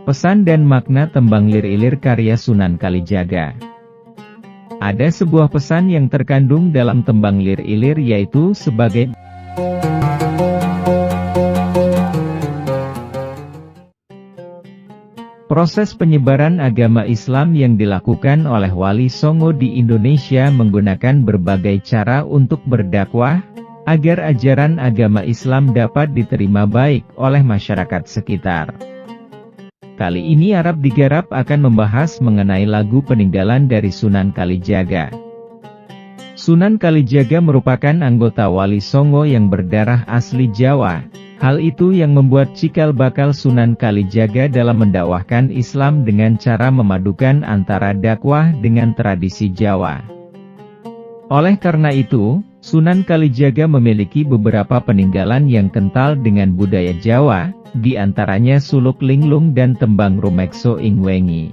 Pesan dan makna tembang lir-ilir karya Sunan Kalijaga. Ada sebuah pesan yang terkandung dalam tembang lir-ilir, yaitu sebagai proses penyebaran agama Islam yang dilakukan oleh Wali Songo di Indonesia menggunakan berbagai cara untuk berdakwah, agar ajaran agama Islam dapat diterima baik oleh masyarakat sekitar. Kali ini Arab Digarap akan membahas mengenai lagu peninggalan dari Sunan Kalijaga. Sunan Kalijaga merupakan anggota Wali Songo yang berdarah asli Jawa. Hal itu yang membuat cikal bakal Sunan Kalijaga dalam mendakwahkan Islam dengan cara memadukan antara dakwah dengan tradisi Jawa. Oleh karena itu, Sunan Kalijaga memiliki beberapa peninggalan yang kental dengan budaya Jawa, di antaranya suluk linglung dan tembang rumekso ing wengi.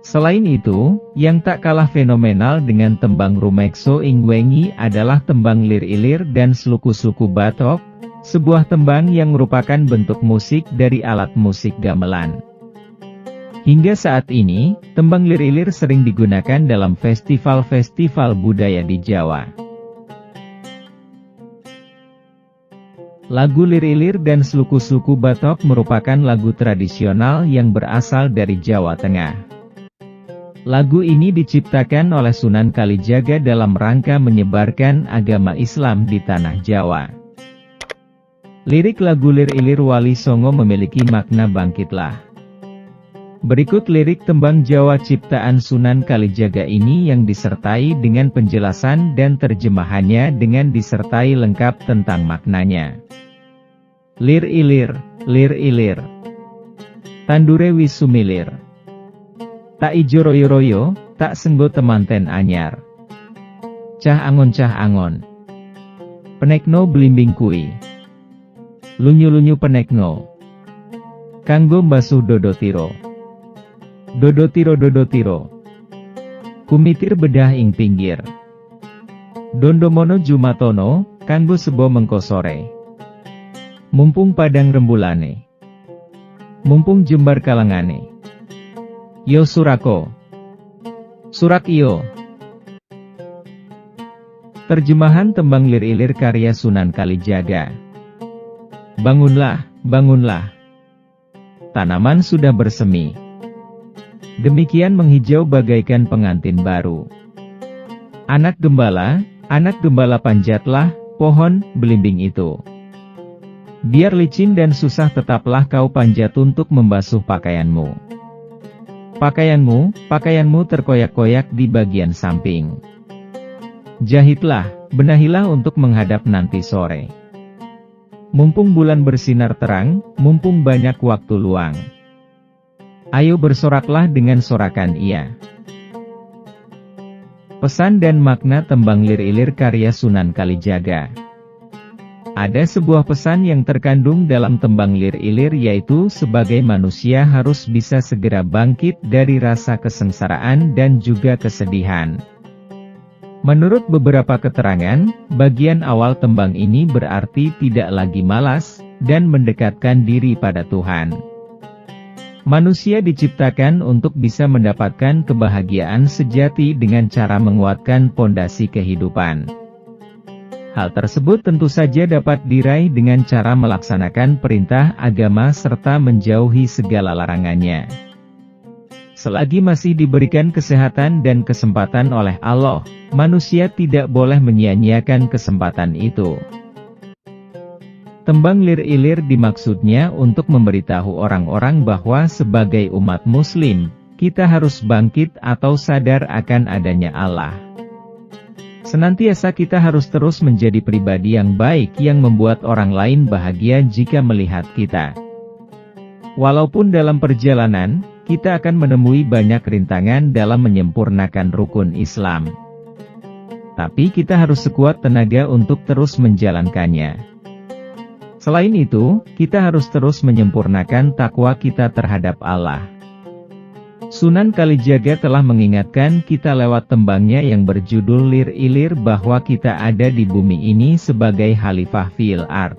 Selain itu, yang tak kalah fenomenal dengan tembang rumekso ing wengi adalah tembang lir-ilir dan sluku-suku Batok, sebuah tembang yang merupakan bentuk musik dari alat musik gamelan. Hingga saat ini, tembang lir-ilir sering digunakan dalam festival-festival budaya di Jawa. Lagu lir-ilir dan sluku-suku Batok merupakan lagu tradisional yang berasal dari Jawa Tengah. Lagu ini diciptakan oleh Sunan Kalijaga dalam rangka menyebarkan agama Islam di tanah Jawa. Lirik lagu lir-ilir Wali Songo memiliki makna bangkitlah. Berikut lirik tembang Jawa ciptaan Sunan Kalijaga ini yang disertai dengan penjelasan dan terjemahannya dengan disertai lengkap tentang maknanya. Lir-ilir, lir-ilir, tandure wis sumilir, tak ijo royo-royo, tak senggo temanten anyar, cah angon, penekno blimbing kui, lunyu-lunyu penekno, kanggo mbasuh dodotiro, dodotiro, kumitir bedah ing pinggir, dondomono jumatono, kanggo sebo mengko sore. Mumpung padang rembulane, mumpung jembar kalangane, yo surako, surak iyo. Terjemahan tembang lir-ilir karya Sunan Kalijaga. Bangunlah, bangunlah, tanaman sudah bersemi, demikian menghijau bagaikan pengantin baru. Anak gembala panjatlah, pohon belimbing itu. Biar licin dan susah tetaplah kau panjat untuk membasuh pakaianmu. Pakaianmu terkoyak-koyak di bagian samping. Jahitlah, benahilah untuk menghadap nanti sore. Mumpung bulan bersinar terang, mumpung banyak waktu luang. Ayo bersoraklah dengan sorakan ia. Pesan dan makna tembang lir-ilir karya Sunan Kalijaga. Ada sebuah pesan yang terkandung dalam tembang lir-ilir, yaitu sebagai manusia harus bisa segera bangkit dari rasa kesengsaraan dan juga kesedihan. Menurut beberapa keterangan, bagian awal tembang ini berarti tidak lagi malas, dan mendekatkan diri pada Tuhan. Manusia diciptakan untuk bisa mendapatkan kebahagiaan sejati dengan cara menguatkan pondasi kehidupan. Hal tersebut tentu saja dapat diraih dengan cara melaksanakan perintah agama serta menjauhi segala larangannya. Selagi masih diberikan kesehatan dan kesempatan oleh Allah, manusia tidak boleh menyia-nyiakan kesempatan itu. Tembang lir-ilir dimaksudnya untuk memberitahu orang-orang bahwa sebagai umat muslim, kita harus bangkit atau sadar akan adanya Allah. Senantiasa kita harus terus menjadi pribadi yang baik yang membuat orang lain bahagia jika melihat kita. Walaupun dalam perjalanan, kita akan menemui banyak rintangan dalam menyempurnakan rukun Islam. Tapi kita harus sekuat tenaga untuk terus menjalankannya. Selain itu, kita harus terus menyempurnakan takwa kita terhadap Allah. Sunan Kalijaga telah mengingatkan kita lewat tembangnya yang berjudul Lir-ilir bahwa kita ada di bumi ini sebagai khalifah fil ard.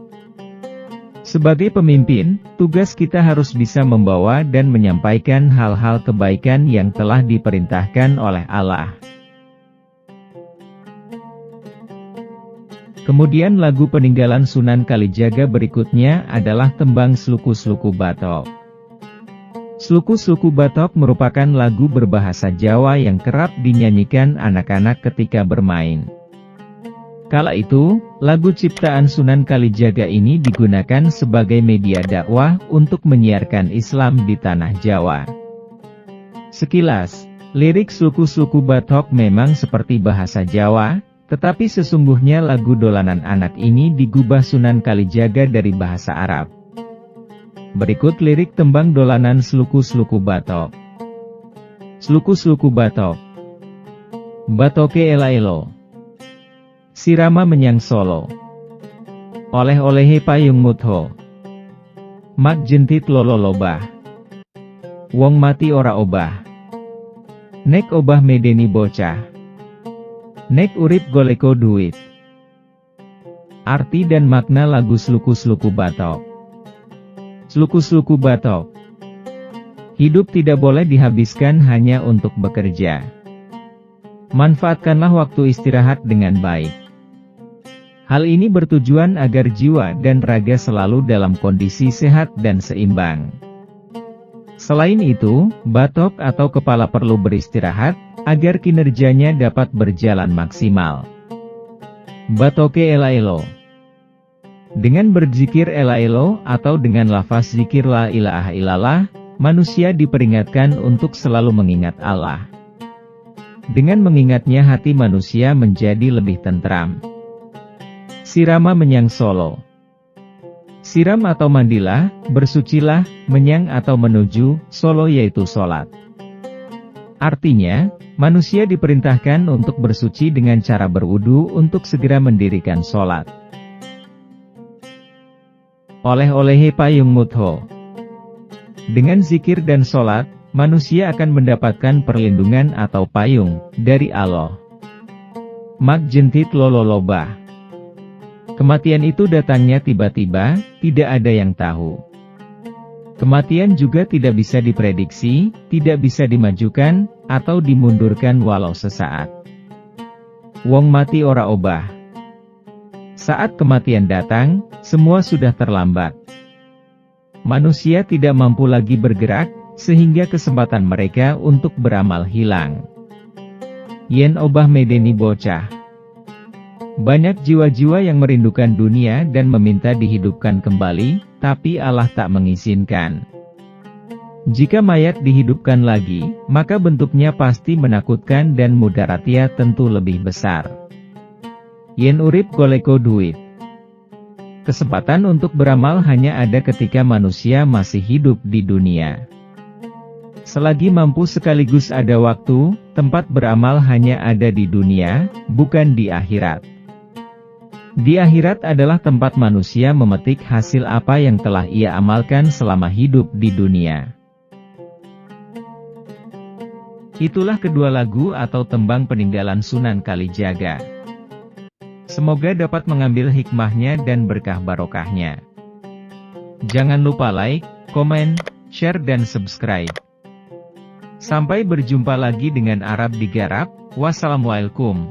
Sebagai pemimpin, tugas kita harus bisa membawa dan menyampaikan hal-hal kebaikan yang telah diperintahkan oleh Allah. Kemudian lagu peninggalan Sunan Kalijaga berikutnya adalah tembang Sluku-Sluku Bathok. Sluku-Sluku Bathok merupakan lagu berbahasa Jawa yang kerap dinyanyikan anak-anak ketika bermain. Kala itu, lagu ciptaan Sunan Kalijaga ini digunakan sebagai media dakwah untuk menyiarkan Islam di tanah Jawa. Sekilas, lirik Sluku-Sluku Bathok memang seperti bahasa Jawa, tetapi sesungguhnya lagu dolanan anak ini digubah Sunan Kalijaga dari bahasa Arab. Berikut lirik tembang dolanan Sluku-Sluku Bathok. Sluku-Sluku Bathok. Bathoke ela-elo. Sirama menyang Solo. Oleh-olehe payung mutho. Mak jentit lolo lobah. Wong mati ora obah. Nek obah medeni bocah. Nek urip goleko duit. Arti dan makna lagu Sluku-Sluku Bathok. Sluku-Sluku Bathok. Hidup tidak boleh dihabiskan hanya untuk bekerja. Manfaatkanlah waktu istirahat dengan baik. Hal ini bertujuan agar jiwa dan raga selalu dalam kondisi sehat dan seimbang. Selain itu, bathok atau kepala perlu beristirahat, agar kinerjanya dapat berjalan maksimal. Bathoke ela-elo. Dengan berzikir ela-elo atau dengan lafaz zikir la ilaha illallah, manusia diperingatkan untuk selalu mengingat Allah. Dengan mengingatnya hati manusia menjadi lebih tentram. Sirama menyang Solo. Siram atau mandilah, bersucilah, menyang atau menuju, Solo yaitu sholat. Artinya, manusia diperintahkan untuk bersuci dengan cara berwudu untuk segera mendirikan sholat. Oleh-olehe payung mutho. Dengan zikir dan sholat, manusia akan mendapatkan perlindungan atau payung dari Allah. Mak jentit lolo lobah. Kematian itu datangnya tiba-tiba, tidak ada yang tahu. Kematian juga tidak bisa diprediksi, tidak bisa dimajukan, atau dimundurkan walau sesaat. Wong mati ora obah. Saat kematian datang, semua sudah terlambat. Manusia tidak mampu lagi bergerak, sehingga kesempatan mereka untuk beramal hilang. Yen obah medeni bocah. Banyak jiwa-jiwa yang merindukan dunia dan meminta dihidupkan kembali, tapi Allah tak mengizinkan. Jika mayat dihidupkan lagi, maka bentuknya pasti menakutkan dan mudaratnya tentu lebih besar. Yen urip goleko duit. Kesempatan untuk beramal hanya ada ketika manusia masih hidup di dunia. Selagi mampu sekaligus ada waktu, tempat beramal hanya ada di dunia, bukan di akhirat. Di akhirat adalah tempat manusia memetik hasil apa yang telah ia amalkan selama hidup di dunia. Itulah kedua lagu atau tembang peninggalan Sunan Kalijaga. Semoga dapat mengambil hikmahnya dan berkah barokahnya. Jangan lupa like, komen, share dan subscribe. Sampai berjumpa lagi dengan Arab Digarap. Wassalamualaikum.